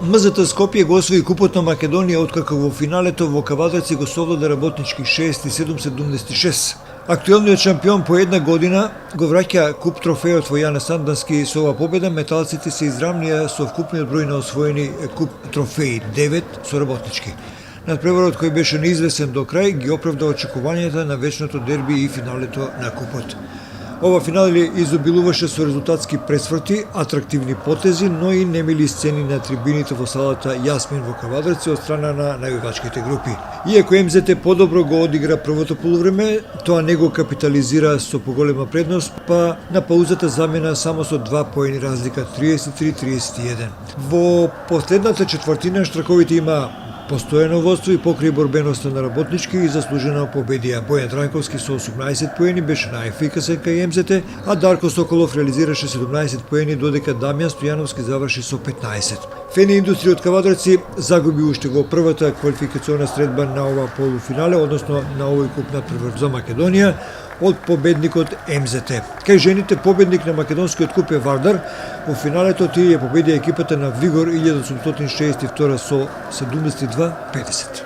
МЗТ Скопје го освои купот на Македонија откако во финалето во Кавадарци го совлада работнички 67-76. Актуелниот шампион по една година го враќа куп трофеот во Јане Сандански. Со ова победа металците се изравнија со вкупниот број на освоени куп трофеи 9 со работнички. Надпреварот кој беше неизвестен до крај ги оправда очекувањата на вечното дерби и финалето на купот. Ова финале изобилуваше со резултатски пресврти, атрактивни потези, но и немили сцени на трибините во салата Јасмин во Кавадарци од страна на најувачките групи. Иако МЗТ подобро го одигра првото полувреме, тоа не го капитализира со поголема предност, па на паузата замена само со 2 поени разлика 33-31. Во последната четвртина штраковите има постојано водство и покрај борбеноста на работнички и заслужено победија. Бојан Транковски со 18 поени беше најефикасен кај МЗТ, а Дарко Соколов реализираше 17 поени, додека Дамјан Стојановски заврши со 15. Фени Индустрија од Кавадарци загуби уште во првата квалификациона средба на ова полуфинале, односно на овој куп надпревар за Македонија, од победникот МЗТ. Кај жените победник на македонскиот куп е Вардар. Во финалето тие ја победија екипата на Вигор 1862 со 72-50.